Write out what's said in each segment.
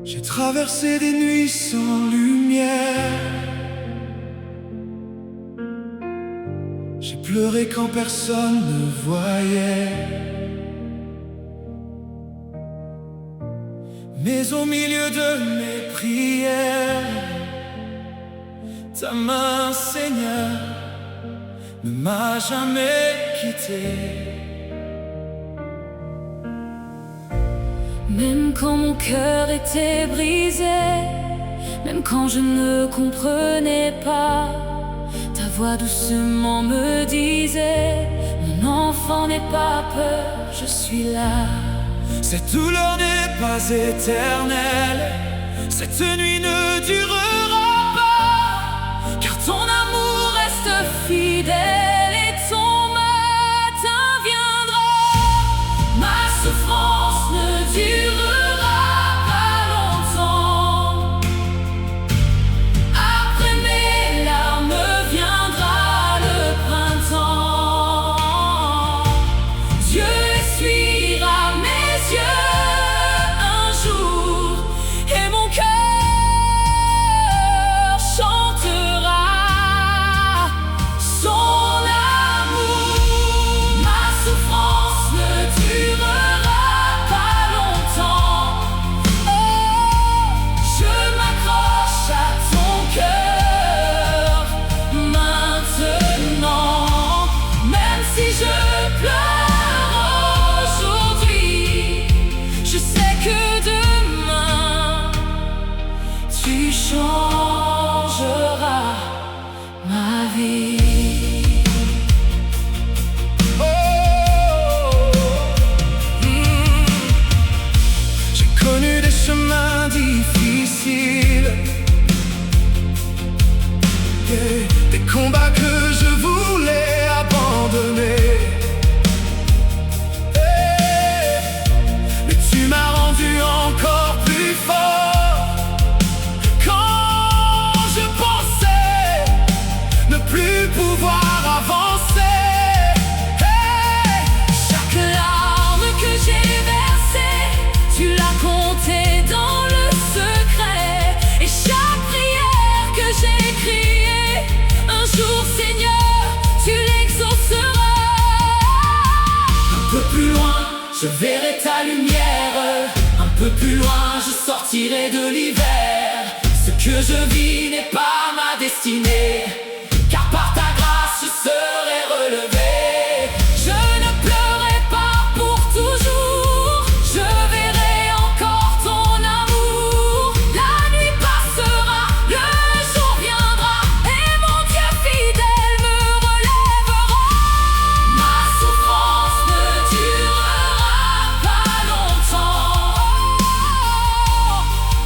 J'ai traversé des nuits sans lumière. J'ai pleuré quand personne ne voyait. Mais au milieu de mes prières, ta main, Seigneur, ne m'a jamais quitté. Même quand mon cœur était brisé, même quand je ne comprenais pas, ta voix doucement me disait: mon enfant, n'aie pas peur, je suis là. Cette douleur n'est pas éternelle, cette nuit ne durera pas, car ton amour reste fidèle et ton matin viendra. Ma souffrance ne durera pas longtemps. Après mes larmes viendra le printemps. Dieu essuiera mes yeux un jour, et mon cœur chantera son amour. Ma souffrance ne durera pas longtemps. Oh, je m'accroche à ton cœur maintenant. Même si je pleure aujourd'hui, je sais que demain tu changeras ma vie. oh. J'ai connu des chemins difficiles, des combats que je voulais abandonner. Mais tu m'as rendu encore plus fort. Quand je pensais ne plus pouvoir avancer, Chaque larme que j'ai versée, tu l'as comptée dans le secret. Et chaque prière que j'ai criée, un jour, Seigneur, tu l'exauceras. un peu plus loin, je verrai ta lumière. Un peu plus loin, je sortirai de l'hiver. Ce que je vis n'est pas ma destinée, car par ta grâce je serai relevé. Je ne pleurerai pas pour toujours, je verrai encore ton amour. La nuit passera, le jour viendra, et mon Dieu fidèle me relèvera. Ma souffrance ne durera pas longtemps.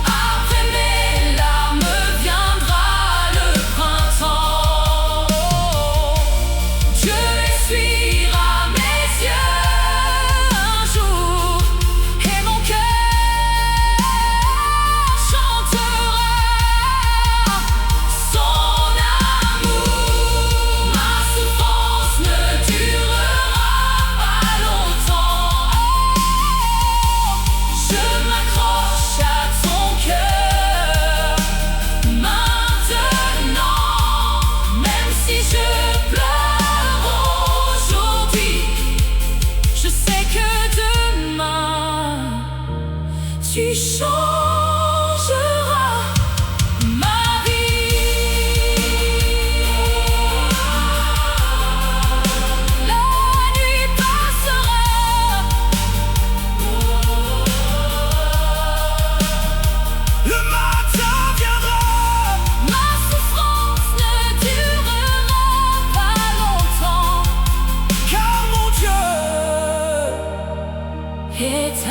Après mes larmes viendra le printemps. Dieu essuiera mes yeux un jour, et mon cœur chantera son amour. Ma souffrance ne durera pas longtemps. Je m'accroche à ton cœur maintenant. Même si je pleure aujourd'hui, je sais que demain tu changeras ma vie. La nuit passera, Le matin viendra, ma souffrance ne durera pas longtemps, car mon Dieu est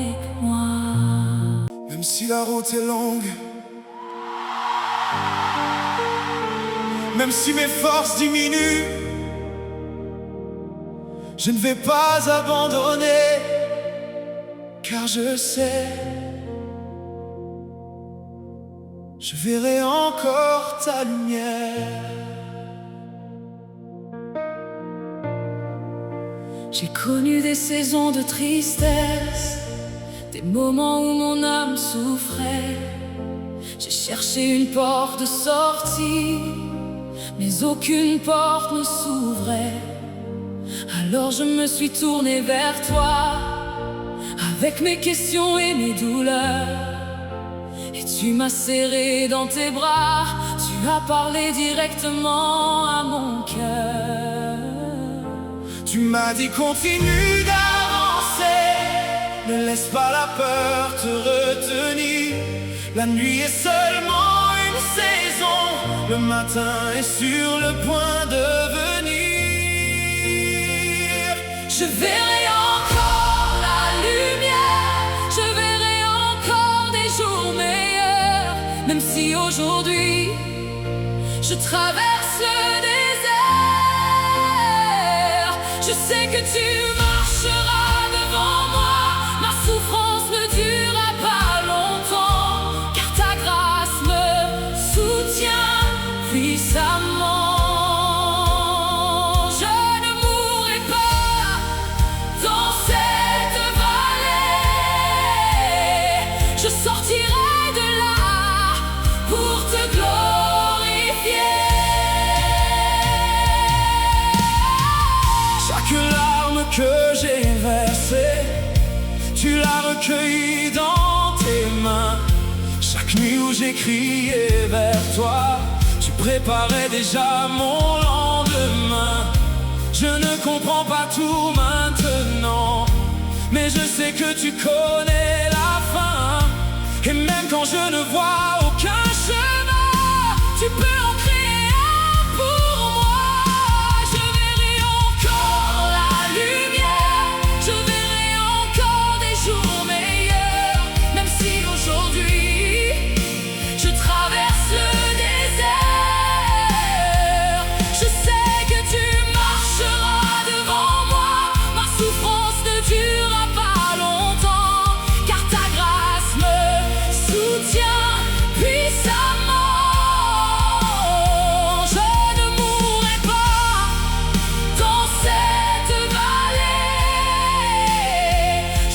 avec moi. même si la route est longue, même si mes forces diminuent, je ne vais pas abandonner, car je sais, je verrai encore ta lumière. J'ai connu des saisons de tristesse, des moments où mon âme souffrait. J'ai cherché une porte de sortie, mais aucune porte ne s'ouvrait. Alors je me suis tournée vers toi, avec mes questions et mes douleurs. Et tu m'as serré dans tes bras, tu as parlé directement à mon cœur. Tu m'as dit continue d'avancer, ne laisse pas la peur te retenir. La nuit est seulement une saison, le matin est sur le point de venir. Je verrai encore la lumière, je verrai encore des jours meilleurs. Même si aujourd'hui je traverse le désert, je sais que tu marcheras devant moi. Ma souffrance ne durera pas longtemps, car ta grâce me soutient puissamment. Je sortirai de là pour te glorifier. Chaque larme que j'ai versée, tu l'as recueillie dans tes mains. Chaque nuit où j'ai crié vers toi, tu préparais déjà mon lendemain. Je ne comprends pas tout maintenant, mais je sais que tu connais la fin. Et même quand je ne vois aucun chemin, tu peux en créer un pour moi. Je verrai encore la lumière, je verrai encore des jours meilleurs. Même si aujourd'hui je traverse le désert, je sais que tu marcheras devant moi. Ma souffrance ne durera pas longtemps, car ta grâce me soutient puissamment. Je ne mourrai pas dans cette vallée,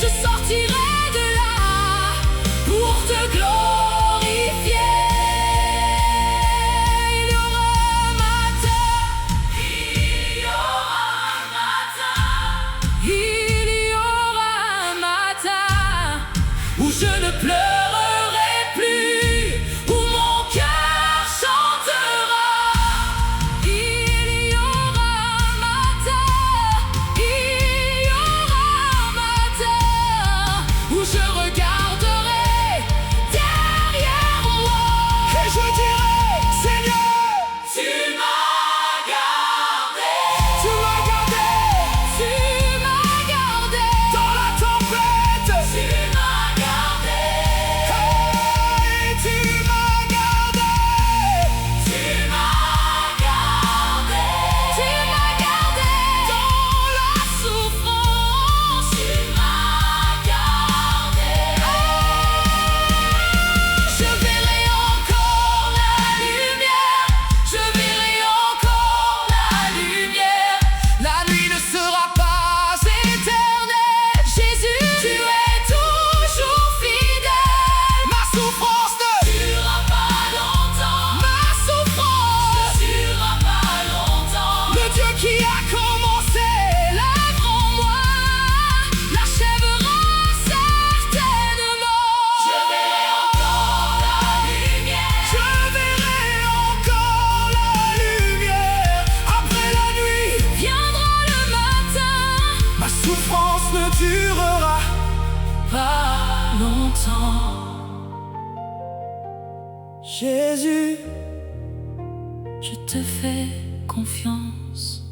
je sortirai de là pour te glorifier. Il y aura un matin, il y aura un matin, il y aura un matin où je ne pleurerai plus, où mon cœur chantera. Il y aura un matin, il y aura un matin où je regarderai derrière moi Et je dirai, Seigneur, tu m'as gardé, tu m'as gardé tu m'as gardé, dans la tempête. tu m'as gardé, Et tu m'as gardé. tu m'as gardé, tu m'as gardé dans la souffrance, tu m'as gardé. Je verrai encore la lumière, je verrai encore la lumière. La nuit ne sera pas éternelle. Jésus, tu es toujours fidèle. Ma souffrance ne Durera pas longtemps, ma souffrance. durera pas longtemps. Le Dieu qui a commencé L'œuvre en moi l'achèvera certainement. Je verrai encore la lumière, je verrai encore la lumière. Après la nuit, viendra le matin, ma souffrance ne durera. pas longtemps. Jésus, Je te fais confiance.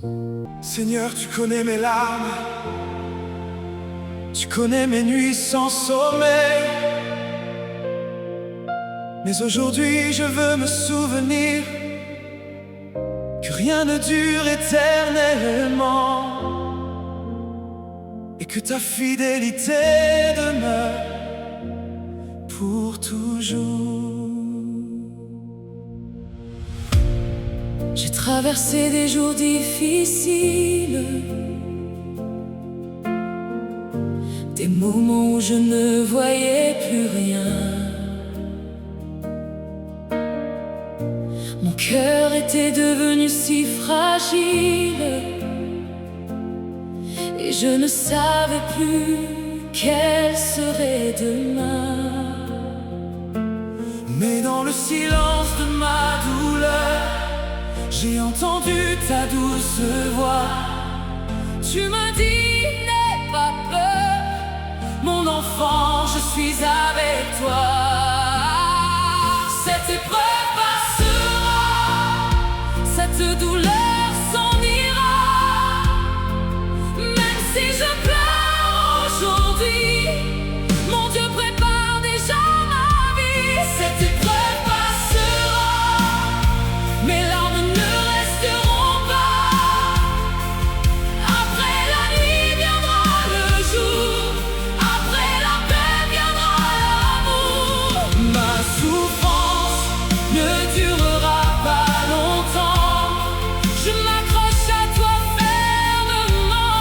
Seigneur, tu connais mes larmes, tu connais mes nuits sans sommeil. Mais aujourd'hui je veux me souvenir que rien ne dure éternellement et que ta fidélité demeure pour toujours. J'ai traversé des jours difficiles, des moments où je ne voyais plus rien. Mon cœur était devenu si fragile et je ne savais plus quel serait demain. Mais dans le silence de ma douleur, j'ai entendu ta douce voix. Tu m'as dit, n'aie pas peur, Mon enfant, je suis avec toi. cette épreuve passera, cette douleur s'en ira. Même si je pleure aujourd'hui, mon Dieu prépare déjà ma vie. Cette épreuve passera, Mes larmes ne resteront pas. Après la nuit viendra le jour, après la paix viendra l'amour. ma souffrance ne durera pas longtemps. Je m'accroche à toi fermement.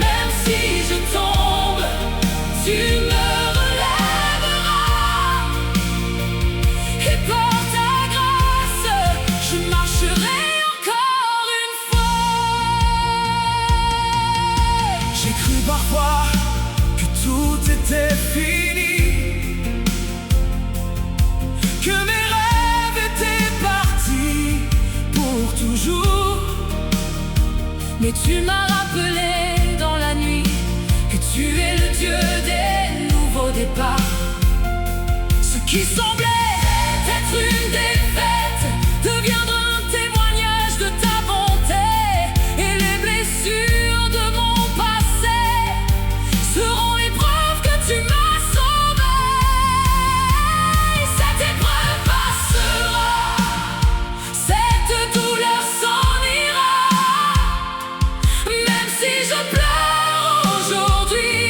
Même si je tombe, Tu me relèveras. Et par ta grâce, je marcherai encore une fois. j'ai cru parfois que tout était fini, que mes rêves étaient partis pour toujours. Mais tu m'as rappelé dans la nuit que tu es le Dieu des nouveaux départs. Ce qui semblait être une défaite deviendra un témoignage de ta bonté. Et les blessures de mon passé seront l'épreuve que tu m'as sauvé. Cette épreuve passera, cette douleur s'en ira. Même si je pleure aujourd'hui,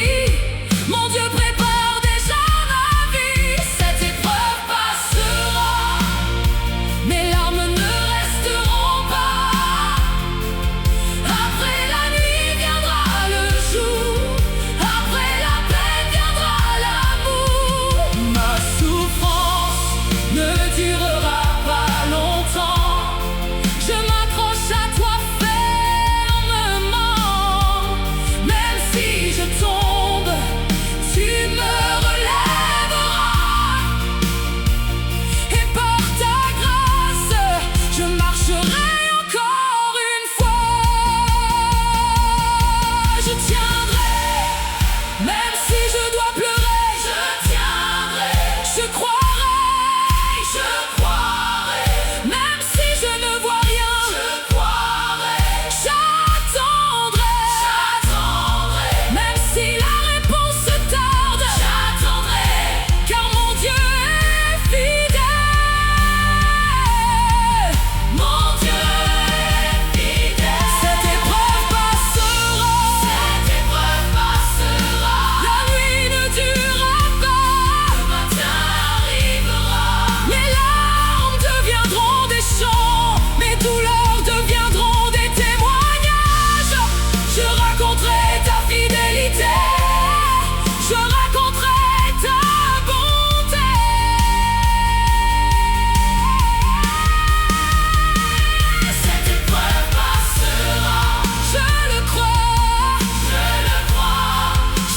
mon Dieu prépare déjà ma vie. Cette épreuve passera, mes larmes ne resteront pas. Après la nuit viendra le jour, après la peine viendra l'amour. Ma souffrance Ne durera pas longtemps. Je m'accroche à toi fermement. Même si je tombe, tu me relèveras. Et par ta grâce, je marcherai encore une fois. Je tiendrai, même si je dois pleurer. je tiendrai, Je croirai, je croirai, même si je ne vois rien. je croirai, J'attendrai, j'attendrai, même si la réponse se tarde. j'attendrai. Car mon Dieu est fidèle. Mon Dieu est fidèle. Cette épreuve passera, Cette épreuve passera, la nuit ne durera pas. le matin arrivera. Mes larmes deviendront des chants, mes douleurs deviendront des témoignages. Je raconterai ta fidélité, je raconterai ta bonté. Cette épreuve passera, Je le crois, je le crois.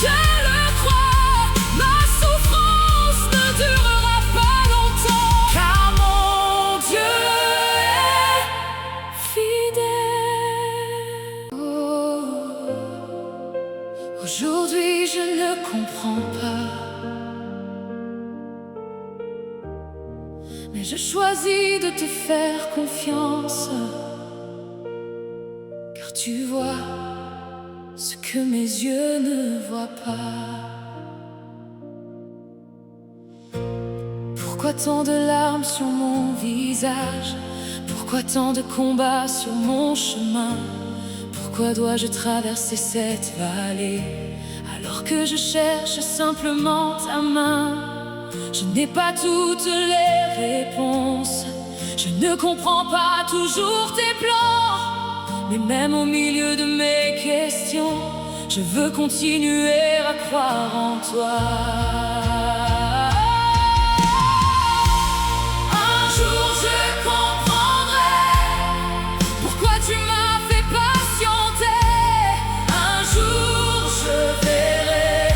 je le crois. Ma souffrance ne durera pas longtemps, car mon Dieu est fidèle. Aujourd'hui je ne comprends pas, mais je choisis de te faire confiance, car tu vois ce que mes yeux ne voient pas. Pourquoi tant de larmes sur mon visage? Pourquoi tant de combats sur mon chemin? Pourquoi dois-je traverser cette vallée alors que je cherche simplement ta main? Je n'ai pas toutes les réponses, je ne comprends pas toujours tes plans, mais même au milieu de mes questions, je veux continuer à croire en toi. Un jour je comprendrai pourquoi tu m'as fait patienter. Un jour je verrai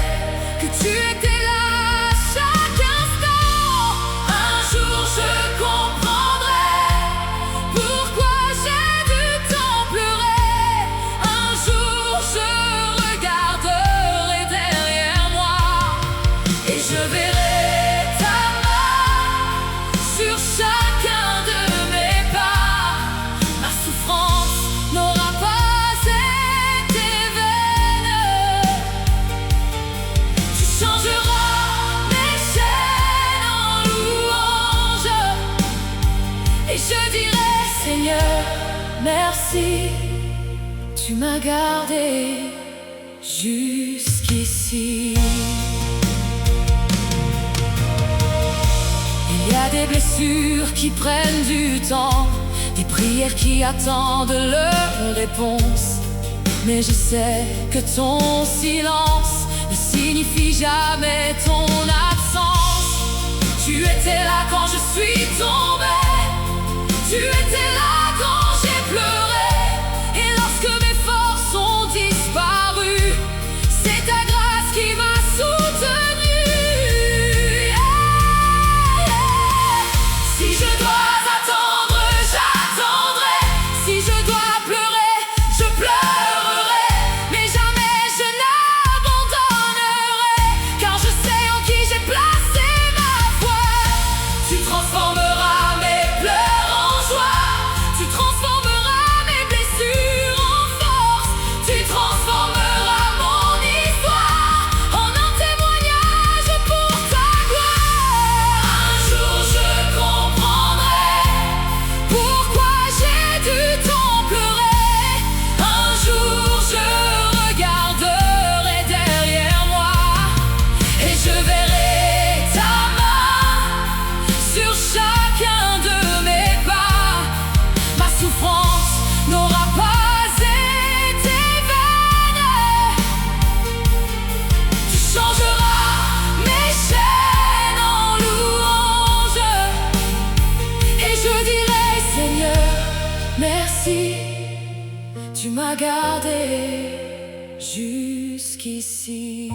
que tu étais là à chaque instant. Un jour je comprendrai pourquoi j'ai dû tant pleurer. Un jour je regarderai derrière moi et je verrai ta main sur chacun de mes pas. Ma souffrance n'aura pas été vaine. Tu changeras mes chaînes en louanges et je dirai: Seigneur, merci, tu m'as gardé jusqu'ici. Il y a des blessures qui prennent du temps, des prières qui attendent leur réponse. Mais je sais que ton silence ne signifie jamais ton absence. Tu étais là quand je suis tombée, tu étais là quand j'ai pleuré. Et lorsque mes forces ont disparu, c'est ta grâce qui m'a soutenue. Si je dois attendre, j'attendrai. Si je dois pleurer, je pleurerai. Mais jamais je n'abandonnerai, car je sais en qui j'ai placé ma foi. Tu transformeras mes pleurs en joie, tu transformeras mes blessures en force, tu transformeras mon histoire en un témoignage pour ta gloire. Un jour je comprendrai pourquoi j'ai dû tant pleurer. Un jour je regarderai derrière moi et je verrai ta main sur chacun de mes pas. Ma souffrance n'aura pas été vaine. Tu changeras mes chaînes en louanges et je dirai: Seigneur, merci, tu m'as gardé jusqu'ici.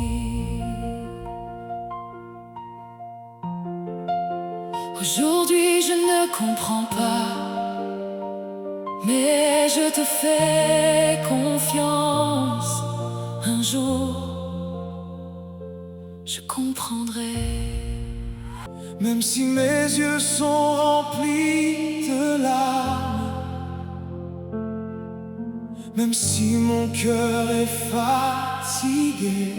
Aujourd'hui je ne comprends pas, mais je te fais confiance. Un jour je comprendrai. Même si mes yeux sont remplis de larmes, même si mon cœur est fatigué,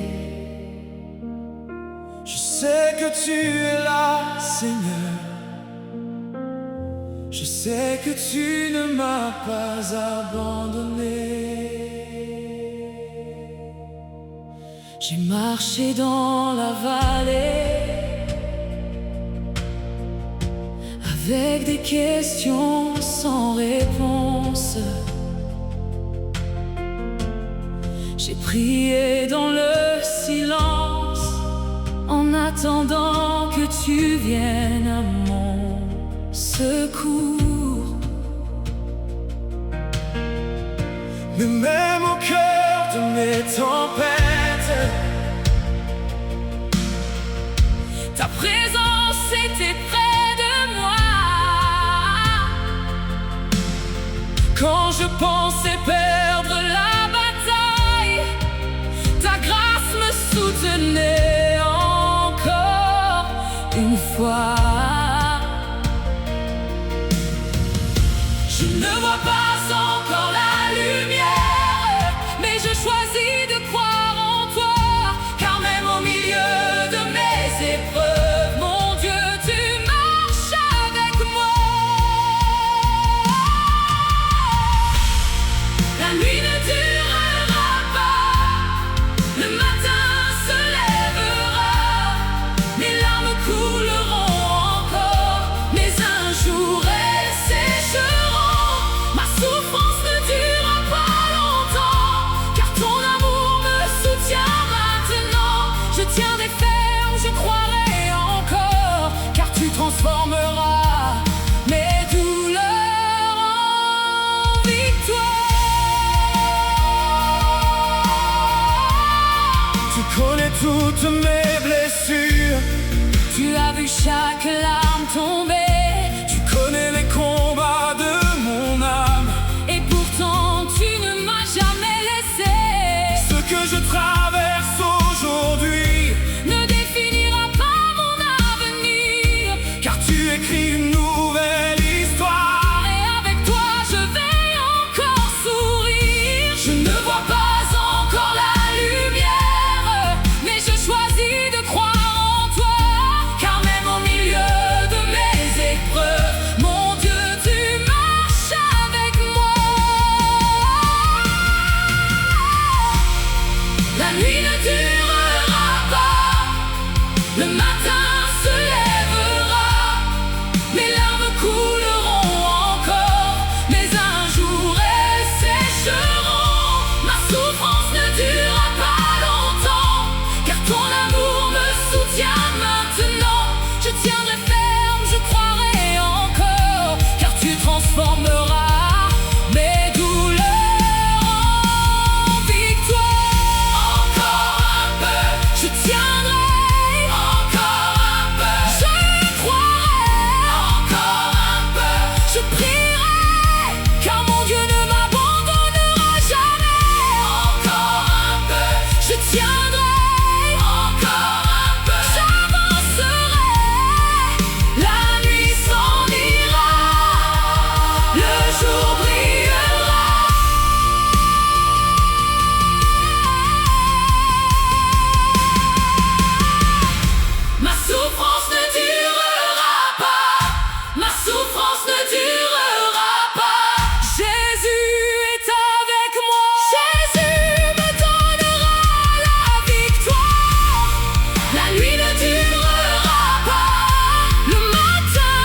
je sais que tu es là, Seigneur. Je sais que tu ne m'as pas abandonné. J'ai marché dans la vallée avec des questions sans réponse. J'ai prié dans le silence en attendant que tu viennes à mon secours. Mais même au cœur de mes tempêtes, ta présence était près de moi. Quand je pensais perdre la bataille, ta grâce me soutenait encore une fois. Je ne vois pas encore la lumière, mais je choisis de croire en toi, car même au milieu de mes épreuves, mon Dieu, tu marches avec moi. je tiendrai ferme, je croirai encore, car tu transformeras mes douleurs en victoire. Tu connais toutes mes blessures, Tu as vu chaque larme tomber, tu connais les combats de mon âme. et pourtant tu ne m'as jamais laissé. Ce que je traverse aujourd'hui Ne définira pas mon avenir, car tu écris une nouvelle histoire. et avec toi je vais encore sourire. Je ne vois pas encore la lumière, mais je choisis de croire en toi, car même au milieu de mes épreuves, mon Dieu, tu marches avec moi. La nuit ne durera pas, le matin se lèvera, mes larmes couleront encore, mais un jour elles sécheront. Ma souffrance ne durera pas longtemps, car ton amour me soutient maintenant. Je tiendrai ferme, je croirai encore, car tu transformeras mes douleurs en victoire. Encore un peu, je tiendrai. Encore un peu, je croirai. Encore un peu, je prierai, car mon Dieu ne m'abandonnera jamais. Encore un peu, je tiendrai. Encore un peu, j'avancerai. La nuit s'en ira, le jour brillera. Ma souffrance ne durera pas, ma souffrance ne durera pas. Jésus est avec moi, Jésus me donnera la victoire. La nuit ne durera pas, le matin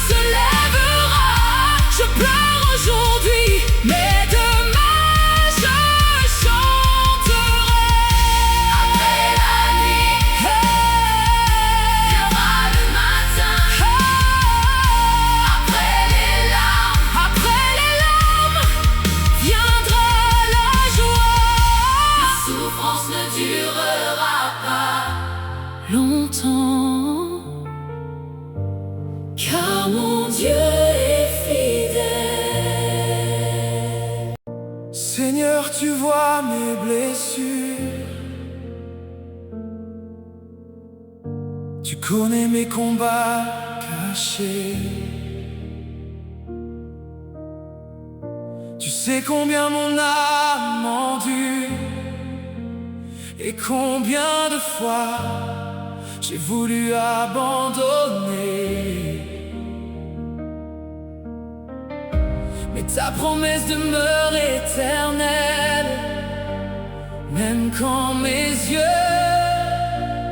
se lèvera. Je pleure aujourd'hui, mais demain je chanterai. Après la nuit, viendra le matin. Après les larmes, viendra la joie. Ma souffrance ne durera pas longtemps, car mon Dieu est fidèle. Seigneur, tu vois mes blessures, tu connais mes combats cachés. Tu sais combien mon âme endure, et combien de fois j'ai voulu abandonner. Mais ta promesse demeure éternelle, même quand mes yeux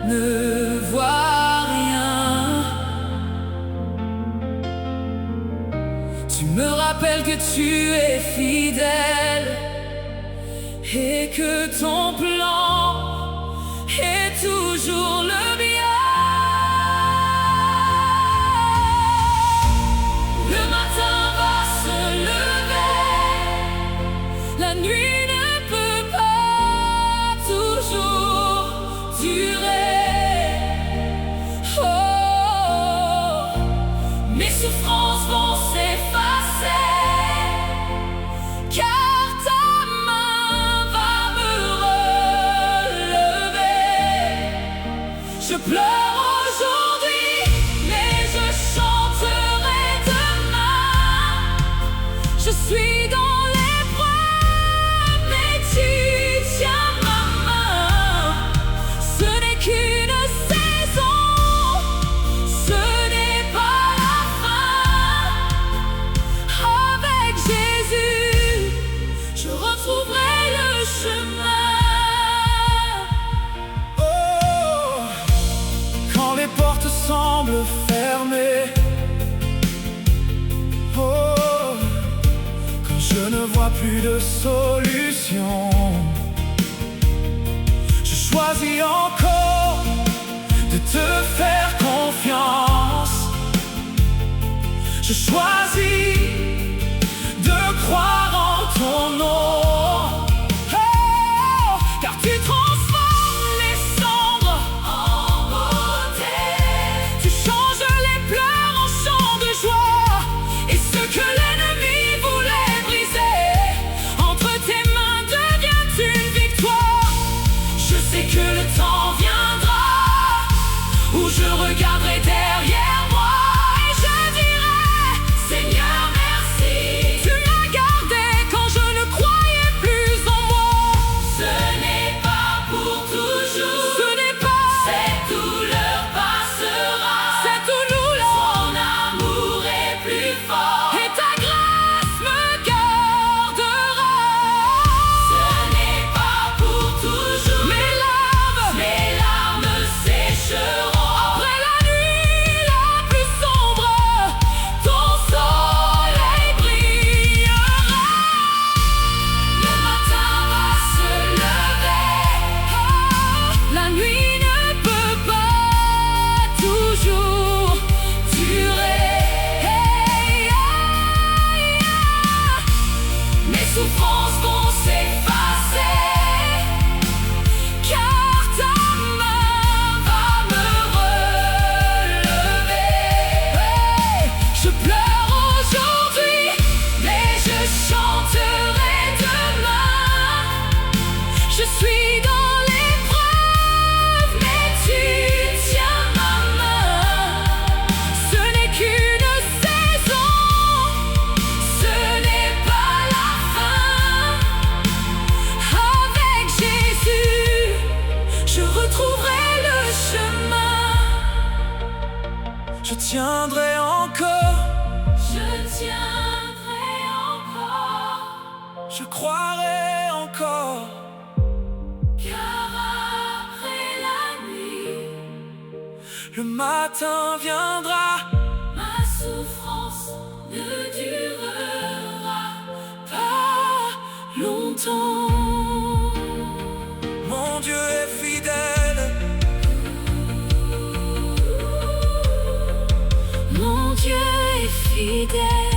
ne voient rien. Tu me rappelles que tu es fidèle et que ton plan est toujours le bien. Le matin va se lever, la nuit ne peut pas toujours durer. Oh, mes souffrances vont s'effacer, car ta main va me relever. Je pleure aujourd'hui, mais je chanterai demain. Je suis dans l'épreuve, mais tu tiens ma main. Ce n'est qu'une saison, ce n'est pas la fin. Avec Jésus, je retrouverai le chemin. Oh, quand les portes semblent fermées, oh, quand je ne vois plus de solution, je choisis encore de te faire confiance. Je choisis de croire en ton nom. Oh, car tu transformes les cendres En beauté, tu changes les pleurs en chants de joie. et ce que l'ennemi voulait briser, Entre tes mains devient une victoire. je sais que le temps viendra où je regarderai derrière moi et je dirai: Seigneur, merci. Tu m'as gardé quand je ne croyais plus en moi. Ce n'est pas pour toujours, Ce n'est pas, cette douleur passera. cette douleur, Ton amour est plus fort, et ta grâce me gardera. ce n'est pas pour toujours. Mes larmes, Mes larmes sécheront. après la nuit la plus sombre, ton soleil brillera. Le matin va se lever. La nuit ne peut pas toujours durer. Mes souffrances vont s'effacer, Car ta main va me relever. Je pleure aujourd'hui, mais je chanterai demain. je suis dans l'épreuve, Mais tu tiens ma main. ce n'est qu'une saison. Ce n'est pas la fin. Avec Jésus, je retrouverai le chemin. Je tiendrai encore, Je tiendrai encore, je croirai encore. car après la nuit, Le matin viendra. ma souffrance ne durera Pas longtemps. Mon Dieu est fidèle. Mon Dieu est fidèle.